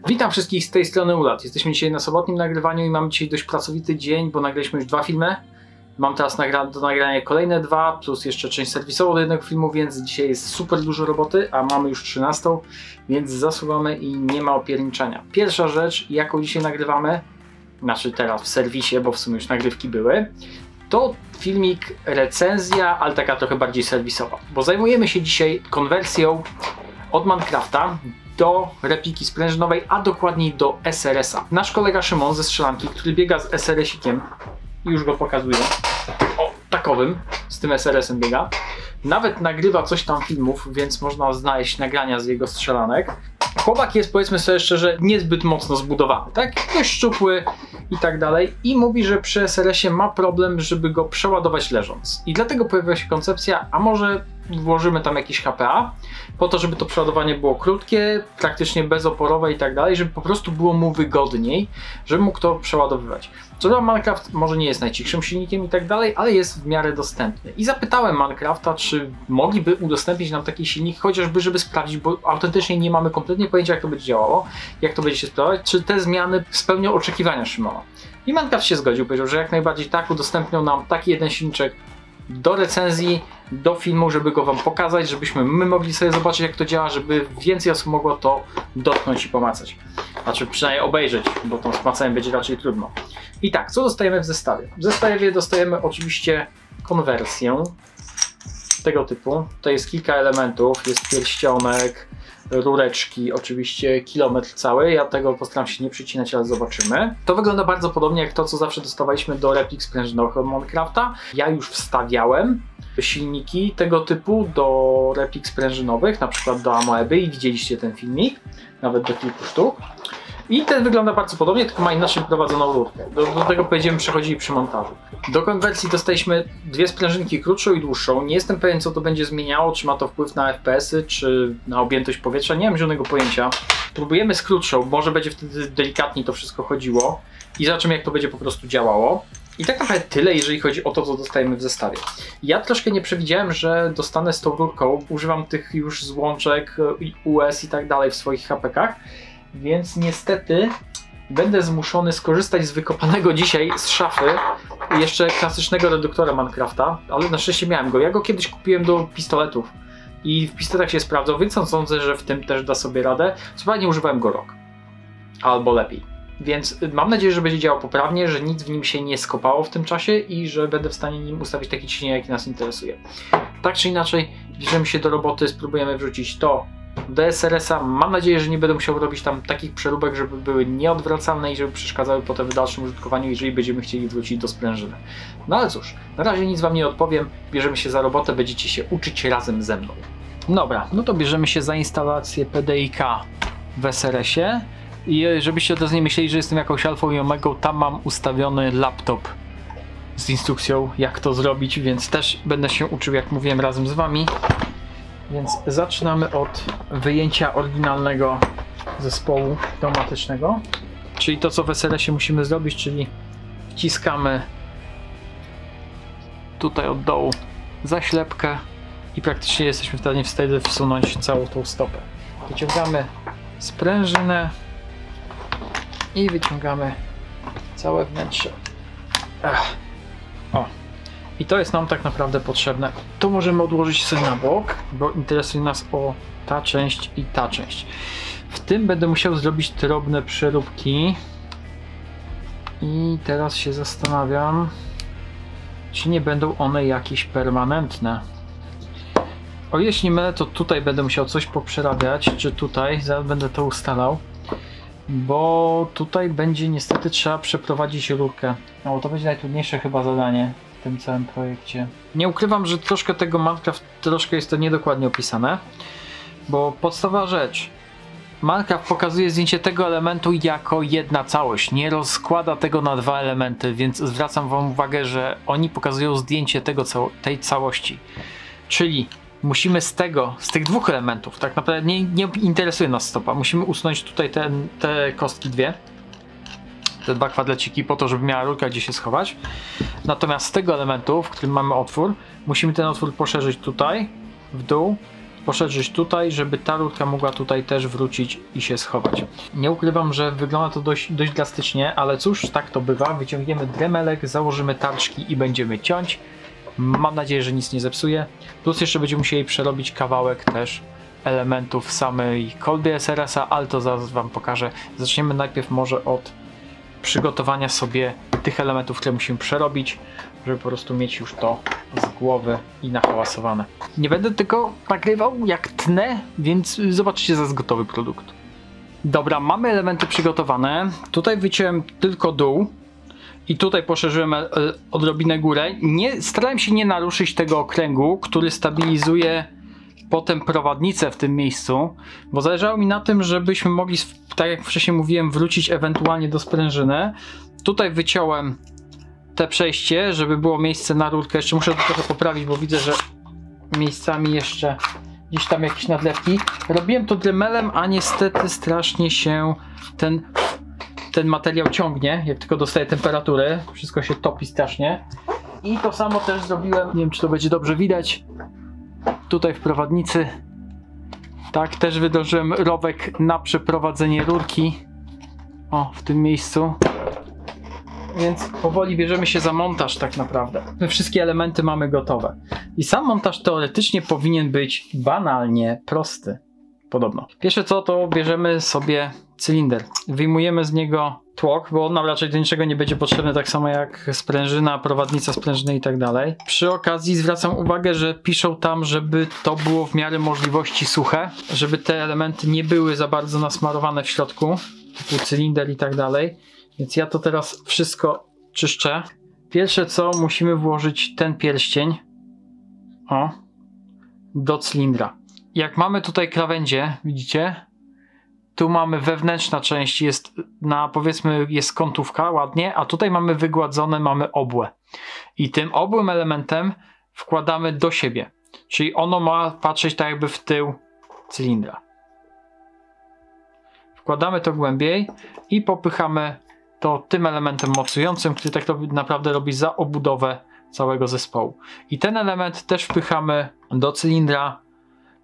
Witam wszystkich z tej strony Ulat. Jesteśmy dzisiaj na sobotnim nagrywaniu i mamy dzisiaj dość pracowity dzień, bo nagraliśmy już 2 filmy. Mam teraz do nagrania kolejne 2, plus jeszcze część serwisową do jednego filmu, więc dzisiaj jest super dużo roboty, a mamy już 13, więc zasuwamy i nie ma opierniczania. Pierwsza rzecz, jaką dzisiaj nagrywamy, znaczy teraz w serwisie, bo w sumie już nagrywki były, to filmik recenzja, ale taka trochę bardziej serwisowa, bo zajmujemy się dzisiaj konwersją od Minecrafta do repliki sprężynowej, a dokładniej do SRS-a. Nasz kolega Szymon ze strzelanki, który biega z SRS-ikiem, już go pokazuję, o takowym, z tym SRS-em biega, nawet nagrywa coś tam filmów, więc można znaleźć nagrania z jego strzelanek. Chłopak jest, powiedzmy sobie szczerze, niezbyt mocno zbudowany, tak? Dość szczupły i tak dalej, i mówi, że przy SRS-ie ma problem, żeby go przeładować leżąc. I dlatego pojawiła się koncepcja, a może włożymy tam jakiś HPA, po to, żeby to przeładowanie było krótkie, praktycznie bezoporowe i tak dalej, żeby po prostu było mu wygodniej, żeby mógł to przeładowywać. Co do Minecraft może nie jest najcichszym silnikiem i tak dalej, ale jest w miarę dostępny. I zapytałem Minecrafta, czy mogliby udostępnić nam taki silnik, chociażby żeby sprawdzić, bo autentycznie nie mamy kompletnie pojęcia, jak to będzie działało, jak to będzie się sprawować, czy te zmiany spełnią oczekiwania Szymona. I Minecraft się zgodził, powiedział, że jak najbardziej tak, udostępnią nam taki jeden silniczek do recenzji, do filmu, żeby go wam pokazać, żebyśmy my mogli sobie zobaczyć, jak to działa, żeby więcej osób mogło to dotknąć i pomacać. Znaczy przynajmniej obejrzeć, bo tą smacaniem będzie raczej trudno. I tak, co dostajemy w zestawie? W zestawie dostajemy oczywiście konwersję tego typu. Tutaj jest kilka elementów, jest pierścionek, rureczki, oczywiście kilometr cały. Ja tego postaram się nie przycinać, ale zobaczymy. To wygląda bardzo podobnie jak to, co zawsze dostawaliśmy do replik sprężynowych od Minecrafta. Ja już wstawiałem silniki tego typu do replik sprężynowych, na przykład do Amoeby, i widzieliście ten filmik, nawet do kilku sztuk. I ten wygląda bardzo podobnie, tylko ma inaczej prowadzoną rurkę. Do tego będziemy przechodzili przy montażu. Do konwersji dostaliśmy 2 sprężynki, krótszą i dłuższą. Nie jestem pewien, co to będzie zmieniało, czy ma to wpływ na FPS-y, czy na objętość powietrza. Nie mam żadnego pojęcia. Próbujemy z krótszą, może będzie wtedy delikatniej to wszystko chodziło i zobaczymy, jak to będzie po prostu działało. I tak naprawdę tyle, jeżeli chodzi o to, co dostajemy w zestawie. Ja troszkę nie przewidziałem, że dostanę z tą rurką. Używam tych już złączek US i tak dalej w swoich HPK-kach. Więc niestety będę zmuszony skorzystać z wykopanego dzisiaj z szafy jeszcze klasycznego reduktora Minecrafta, ale na szczęście miałem go. Ja go kiedyś kupiłem do pistoletów i w pistoletach się sprawdzał, więc sądzę, że w tym też da sobie radę. Co nie używałem go rok. Albo lepiej. Więc mam nadzieję, że będzie działał poprawnie, że nic w nim się nie skopało w tym czasie i że będę w stanie nim ustawić taki ciśnienie, jaki nas interesuje. Tak czy inaczej, bierzemy się do roboty, spróbujemy wrzucić to do SRS-a. Mam nadzieję, że nie będę musiał robić tam takich przeróbek, żeby były nieodwracalne i żeby przeszkadzały potem w dalszym użytkowaniu, jeżeli będziemy chcieli wrócić do sprężyny. No ale cóż, na razie nic wam nie odpowiem, bierzemy się za robotę, będziecie się uczyć razem ze mną. Dobra, no to bierzemy się za instalację PDI-K w SRS-ie i żebyście od razu nie myśleli, że jestem jakąś alfą i omegą, tam mam ustawiony laptop z instrukcją, jak to zrobić, więc też będę się uczył, jak mówiłem, razem z wami. Więc zaczynamy od wyjęcia oryginalnego zespołu pneumatycznego, czyli to, co w SRS-ie musimy zrobić, czyli wciskamy tutaj od dołu zaślepkę i praktycznie jesteśmy w stanie wsunąć całą tą stopę. Wyciągamy sprężynę i wyciągamy całe wnętrze. O! I to jest nam tak naprawdę potrzebne. To możemy odłożyć sobie na bok, bo interesuje nas ta część i ta część. W tym będę musiał zrobić drobne przeróbki. I teraz się zastanawiam, czy nie będą one jakieś permanentne. O ile się nie mylę, to tutaj będę musiał coś poprzerabiać, czy tutaj, zaraz będę to ustalał. Bo tutaj będzie niestety trzeba przeprowadzić rurkę. No to będzie najtrudniejsze chyba zadanie w tym całym projekcie. Nie ukrywam, że troszkę tego Minecraft, troszkę jest to niedokładnie opisane, bo podstawowa rzecz, Minecraft pokazuje zdjęcie tego elementu jako jedna całość, nie rozkłada tego na 2 elementy, więc zwracam wam uwagę, że oni pokazują zdjęcie tej całości, czyli musimy z tych 2 elementów, tak naprawdę nie interesuje nas stopa, musimy usunąć tutaj te kostki 2, te 2 kwadleciki, po to, żeby miała rurka gdzie się schować. Natomiast z tego elementu, w którym mamy otwór, musimy ten otwór poszerzyć tutaj, w dół poszerzyć tutaj, żeby ta rurka mogła tutaj też wrócić i się schować. Nie ukrywam, że wygląda to dość drastycznie, ale cóż, tak to bywa. Wyciągniemy dremelek, założymy tarczki i będziemy ciąć. Mam nadzieję, że nic nie zepsuje. Plus jeszcze będziemy musieli przerobić kawałek też elementów w samej kolbie SRS-a, ale to zaraz wam pokażę. Zaczniemy najpierw może od przygotowania sobie tych elementów, które musimy przerobić, żeby po prostu mieć już to z głowy i nahałasowane. Nie będę tylko nagrywał jak tnę, więc zobaczcie zaraz gotowy produkt. Dobra, mamy elementy przygotowane. Tutaj wyciąłem tylko dół i tutaj poszerzyłem odrobinę górę. Starałem się nie naruszyć tego okręgu, który stabilizuje potem prowadnicę w tym miejscu, bo zależało mi na tym, żebyśmy mogli, tak jak wcześniej mówiłem, wrócić ewentualnie do sprężyny. Tutaj wyciąłem te przejście, żeby było miejsce na rurkę. Jeszcze muszę to trochę poprawić, bo widzę, że miejscami jeszcze gdzieś tam jakieś nadlewki. Robiłem to dremelem, a niestety strasznie się ten materiał ciągnie, jak tylko dostaje temperatury. Wszystko się topi strasznie. I to samo też zrobiłem, nie wiem czy to będzie dobrze widać, tutaj w prowadnicy. Tak, też wydążyłem rowek na przeprowadzenie rurki. O, w tym miejscu. Więc powoli bierzemy się za montaż tak naprawdę. My wszystkie elementy mamy gotowe. I sam montaż teoretycznie powinien być banalnie prosty. Podobno. Pierwsze co, to bierzemy sobie cylinder. Wyjmujemy z niego tłok, bo on nam raczej do niczego nie będzie potrzebny, tak samo jak sprężyna, prowadnica sprężyny i tak dalej. Przy okazji zwracam uwagę, że piszą tam, żeby to było w miarę możliwości suche, żeby te elementy nie były za bardzo nasmarowane w środku, typu cylinder i tak dalej. Więc ja to teraz wszystko czyszczę. Pierwsze co, musimy włożyć ten pierścień do cylindra. Jak mamy tutaj krawędzie, widzicie? Tu mamy wewnętrzna część, jest powiedzmy jest kątówka ładnie, a tutaj mamy wygładzone, mamy obłe. I tym obłym elementem wkładamy do siebie. Czyli ono ma patrzeć tak jakby w tył cylindra. Wkładamy to głębiej i popychamy to tym elementem mocującym, który tak naprawdę robi za obudowę całego zespołu. I ten element też wpychamy do cylindra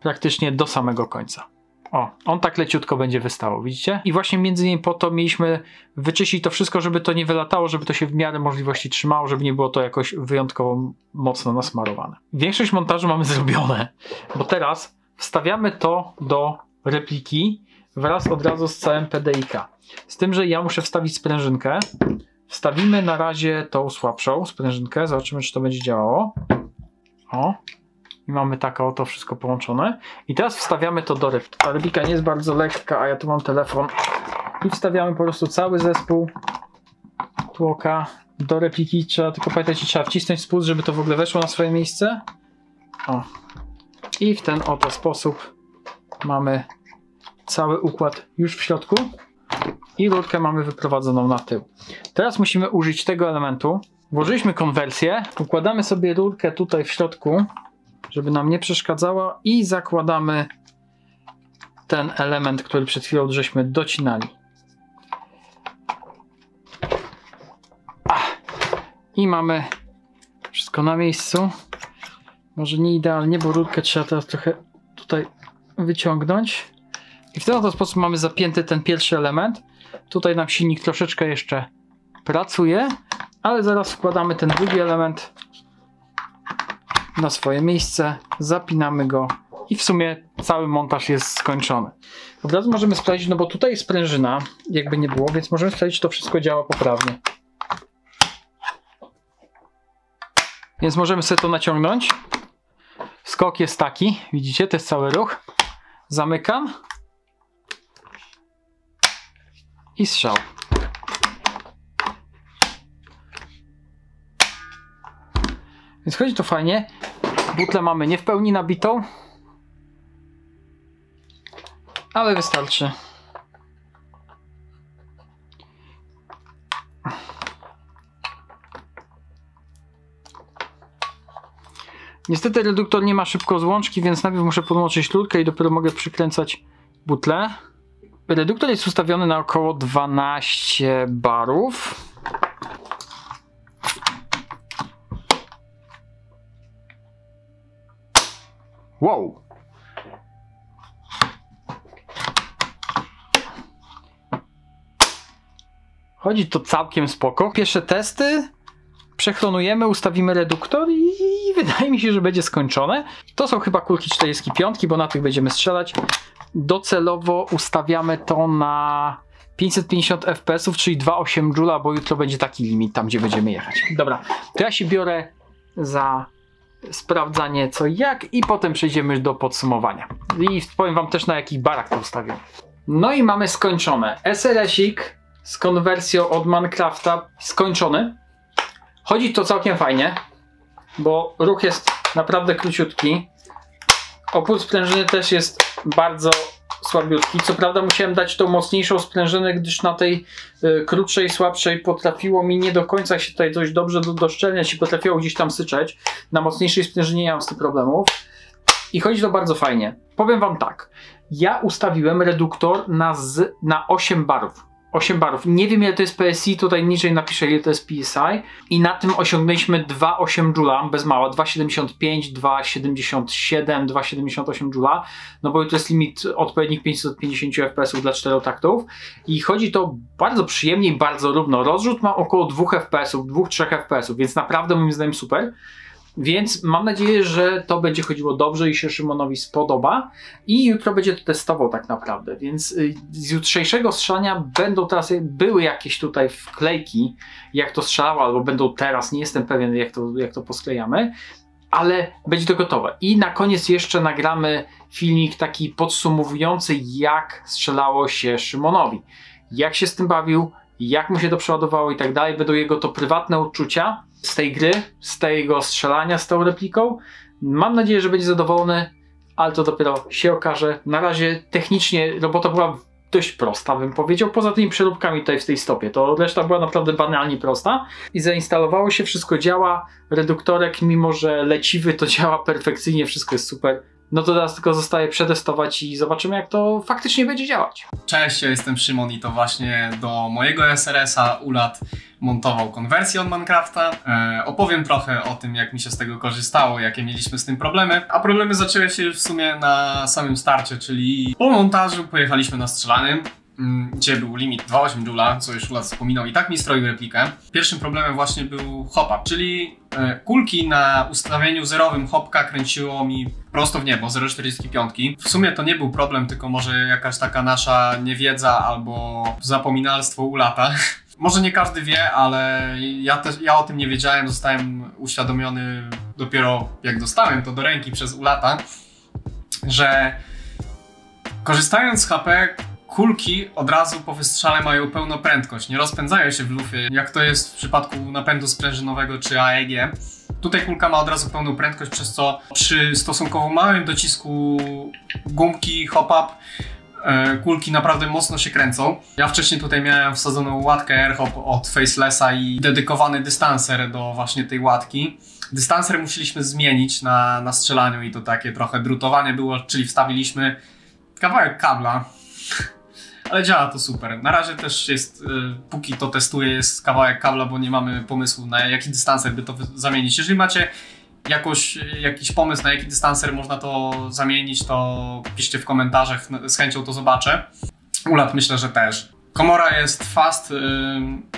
praktycznie do samego końca. O, on tak leciutko będzie wystawał, widzicie? I właśnie między innymi po to mieliśmy wyczyścić to wszystko, żeby to nie wylatało, żeby to się w miarę możliwości trzymało, żeby nie było to jakoś wyjątkowo mocno nasmarowane. Większość montażu mamy zrobione, bo teraz wstawiamy to do repliki wraz od razu z całym PDI-K. Z tym, że ja muszę wstawić sprężynkę. Wstawimy na razie tą słabszą sprężynkę, zobaczymy czy to będzie działało. O. I mamy tak oto wszystko połączone. I teraz wstawiamy to do repliki. Ta replika nie jest bardzo lekka, a ja tu mam telefon. I wstawiamy po prostu cały zespół tłoka do repliki. Trzeba tylko pamiętać, trzeba wcisnąć spust, żeby to w ogóle weszło na swoje miejsce. O. I w ten oto sposób mamy cały układ już w środku. I rurkę mamy wyprowadzoną na tył. Teraz musimy użyć tego elementu. Włożyliśmy konwersję. Układamy sobie rurkę tutaj w środku, żeby nam nie przeszkadzała i zakładamy ten element, który przed chwilą żeśmy docinali. I mamy wszystko na miejscu. Może nie idealnie, bo rurkę trzeba teraz trochę tutaj wyciągnąć. I w ten oto sposób mamy zapięty ten pierwszy element. Tutaj nam silnik troszeczkę jeszcze pracuje, ale zaraz wkładamy ten drugi element na swoje miejsce, zapinamy go i w sumie cały montaż jest skończony. Od razu możemy sprawdzić, no bo tutaj jest sprężyna, jakby nie było, więc możemy sprawdzić, czy to wszystko działa poprawnie. Więc możemy sobie to naciągnąć. Skok jest taki, widzicie, to jest cały ruch. Zamykam i strzał. Więc chodzi to fajnie. Butlę mamy nie w pełni nabitą, ale wystarczy. Niestety reduktor nie ma szybko złączki, więc najpierw muszę podłączyć rurkę i dopiero mogę przykręcać butlę. Reduktor jest ustawiony na około 12 barów. Wow! Chodzi to całkiem spoko. Pierwsze testy przechronujemy, ustawimy reduktor i wydaje mi się, że będzie skończone. To są chyba kulki 45, bo na tych będziemy strzelać. Docelowo ustawiamy to na 550 fps, czyli 2,8 Joule, bo jutro będzie taki limit tam, gdzie będziemy jechać. Dobra, to ja się biorę za sprawdzanie co i jak i potem przejdziemy do podsumowania. I powiem wam też, na jakich barach to ustawię. No i mamy skończone. SRS-ik z konwersją od Minecrafta skończony. Chodzi to całkiem fajnie, bo ruch jest naprawdę króciutki. Opór sprężyny też jest bardzo słabiutki. Co prawda musiałem dać tą mocniejszą sprężynę, gdyż na tej krótszej, słabszej potrafiło mi nie do końca się tutaj dość dobrze doszczelniać i potrafiło gdzieś tam syczeć. Na mocniejszej sprężynie nie mam z tym problemów. I chodzi to bardzo fajnie. Powiem wam tak. Ja ustawiłem reduktor na 8 barów. 8 barów. Nie wiem ile to jest PSI, tutaj niżej napiszę ile to jest PSI. I na tym osiągnęliśmy 2,8 Joule, bez mała, 2,75, 2,77, 2,78 Joule. No bo to jest limit odpowiednich 550 fps dla 4 taktów. I chodzi to bardzo przyjemnie i bardzo równo. Rozrzut ma około 2 fps, 2-3 fps, więc naprawdę moim zdaniem super. Więc mam nadzieję, że to będzie chodziło dobrze i się Szymonowi spodoba i jutro będzie to testował tak naprawdę, więc z jutrzejszego strzelania były jakieś tutaj wklejki, jak to strzelało, albo będą teraz, nie jestem pewien jak to posklejamy, ale będzie to gotowe. I na koniec jeszcze nagramy filmik taki podsumowujący, jak strzelało się Szymonowi, jak się z tym bawił, jak mu się to przeładowało i tak dalej. Będą jego to prywatne odczucia z tej gry, z tego strzelania z tą repliką. Mam nadzieję, że będzie zadowolony, ale to dopiero się okaże. Na razie technicznie robota była dość prosta, bym powiedział, poza tymi przeróbkami tutaj w tej stopie. To reszta była naprawdę banalnie prosta i zainstalowało się, wszystko działa. Reduktorek, mimo że leciwy, to działa perfekcyjnie, wszystko jest super. No to teraz tylko zostaje przetestować i zobaczymy, jak to faktycznie będzie działać. Cześć, ja jestem Szymon i to właśnie do mojego SRS-a Ulat montował konwersję od Minecrafta. Opowiem trochę o tym, jak mi się z tego korzystało, jakie mieliśmy z tym problemy. A problemy zaczęły się już w sumie na samym starcie, czyli po montażu pojechaliśmy na strzelanym, gdzie był limit 2,8 Joule, co już Ulat wspominał, i tak mi stroił replikę. Pierwszym problemem właśnie był hop-up, czyli kulki na ustawieniu zerowym hopka kręciło mi prosto w niebo, 0,45. W sumie to nie był problem, tylko może jakaś taka nasza niewiedza albo zapominalstwo Ulata. Może nie każdy wie, ale ja o tym nie wiedziałem, zostałem uświadomiony dopiero jak dostałem to do ręki przez Ulata, że korzystając z HP, kulki od razu po wystrzale mają pełną prędkość, nie rozpędzają się w lufie, jak to jest w przypadku napędu sprężynowego czy AEG. Tutaj kulka ma od razu pełną prędkość, przez co przy stosunkowo małym docisku gumki hop-up kulki naprawdę mocno się kręcą. Ja wcześniej tutaj miałem wsadzoną łatkę AirHop od Facelessa i dedykowany dystanser do właśnie tej łatki. Dystanser musieliśmy zmienić na strzelaniu i to takie trochę drutowanie było, czyli wstawiliśmy kawałek kabla. Ale działa to super. Na razie też jest, póki to testuję, jest kawałek kabla, bo nie mamy pomysłu na jaki dystanser by to zamienić. Jeżeli macie jakiś pomysł na jaki dystanser można to zamienić, to piszcie w komentarzach, z chęcią to zobaczę. Ulat myślę, że też. Komora jest fast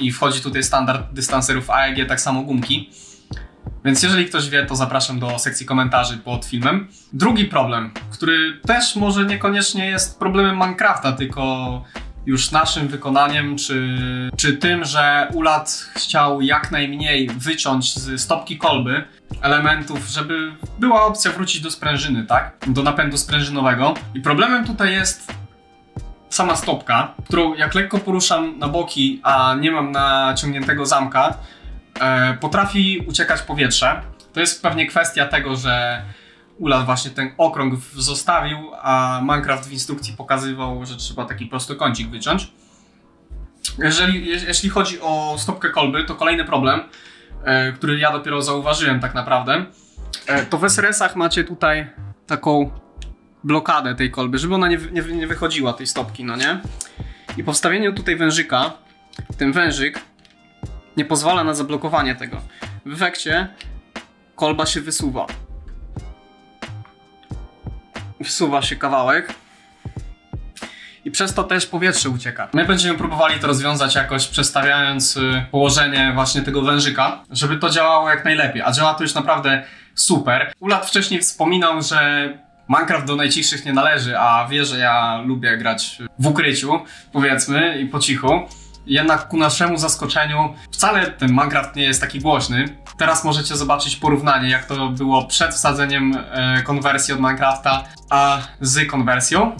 i wchodzi tutaj standard dystanserów AEG, tak samo gumki. Więc jeżeli ktoś wie, to zapraszam do sekcji komentarzy pod filmem. Drugi problem, który też może niekoniecznie jest problemem Minecrafta, tylko już naszym wykonaniem, czy tym, że Ulat chciał jak najmniej wyciąć z stopki kolby elementów, żeby była opcja wrócić do sprężyny, tak? Do napędu sprężynowego. I problemem tutaj jest sama stopka, którą jak lekko poruszam na boki, a nie mam naciągniętego zamka, potrafi uciekać powietrze. To jest pewnie kwestia tego, że Ulat właśnie ten okrąg zostawił, a Minecraft w instrukcji pokazywał, że trzeba taki prostokącik wyciąć. Jeśli chodzi o stopkę kolby, to kolejny problem, który ja dopiero zauważyłem tak naprawdę, to w SRS-ach macie tutaj taką blokadę tej kolby, żeby ona nie wychodziła, tej stopki, no nie? I po wstawieniu tutaj wężyka, ten wężyk nie pozwala na zablokowanie tego. W efekcie kolba się wysuwa. Wysuwa się kawałek i przez to też powietrze ucieka. My będziemy próbowali to rozwiązać jakoś, przestawiając położenie właśnie tego wężyka, żeby to działało jak najlepiej, a działa to już naprawdę super. Ulat wcześniej wspominał, że Minecraft do najcichszych nie należy, a wie, że ja lubię grać w ukryciu, powiedzmy, i po cichu. Jednak ku naszemu zaskoczeniu wcale ten Minecraft nie jest taki głośny. Teraz możecie zobaczyć porównanie, jak to było przed wsadzeniem konwersji od Minecrafta, a z konwersją.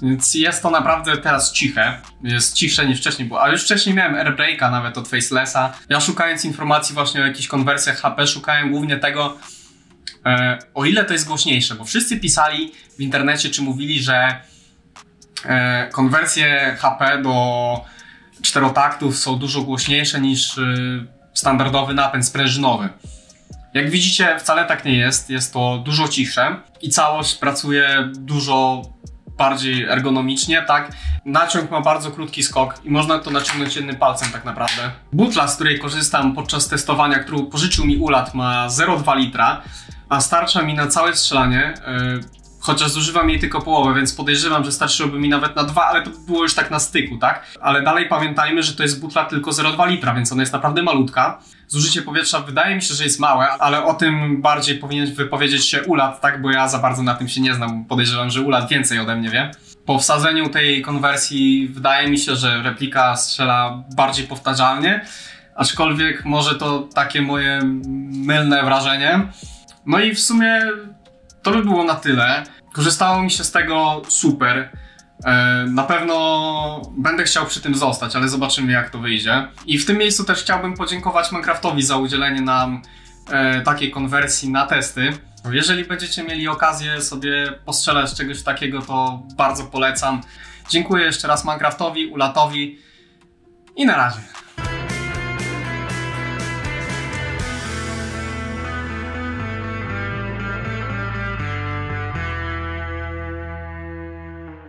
Więc jest to naprawdę teraz ciche. Jest cichsze niż wcześniej było. Ale już wcześniej miałem airbreaka nawet od Facelessa. Ja szukając informacji właśnie o jakichś konwersjach HP, szukałem głównie tego, o ile to jest głośniejsze, bo wszyscy pisali w internecie, czy mówili, że konwersje HP do czterotaktów są dużo głośniejsze niż standardowy napęd sprężynowy. Jak widzicie, wcale tak nie jest. Jest to dużo cichsze i całość pracuje dużo bardziej ergonomicznie, tak? Naciąg ma bardzo krótki skok i można to naciągnąć jednym palcem tak naprawdę. Butla, z której korzystam podczas testowania, którą pożyczył mi Ulat, ma 0,2 litra, a starcza mi na całe strzelanie, chociaż zużywam jej tylko połowę, więc podejrzewam, że starczyłoby mi nawet na 2, ale to było już tak na styku, tak? Ale dalej pamiętajmy, że to jest butla tylko 0,2 litra, więc ona jest naprawdę malutka. Zużycie powietrza wydaje mi się, że jest małe, ale o tym bardziej powinien wypowiedzieć się Ulat, tak? Bo ja za bardzo na tym się nie znam. Podejrzewam, że Ulat więcej ode mnie wie. Po wsadzeniu tej konwersji wydaje mi się, że replika strzela bardziej powtarzalnie, aczkolwiek może to takie moje mylne wrażenie. No i w sumie to by było na tyle. Korzystało mi się z tego super. Na pewno będę chciał przy tym zostać, ale zobaczymy, jak to wyjdzie. I w tym miejscu też chciałbym podziękować Minecraftowi za udzielenie nam takiej konwersji na testy. Jeżeli będziecie mieli okazję sobie postrzelać czegoś takiego, to bardzo polecam. Dziękuję jeszcze raz Minecraftowi, Ulatowi i na razie.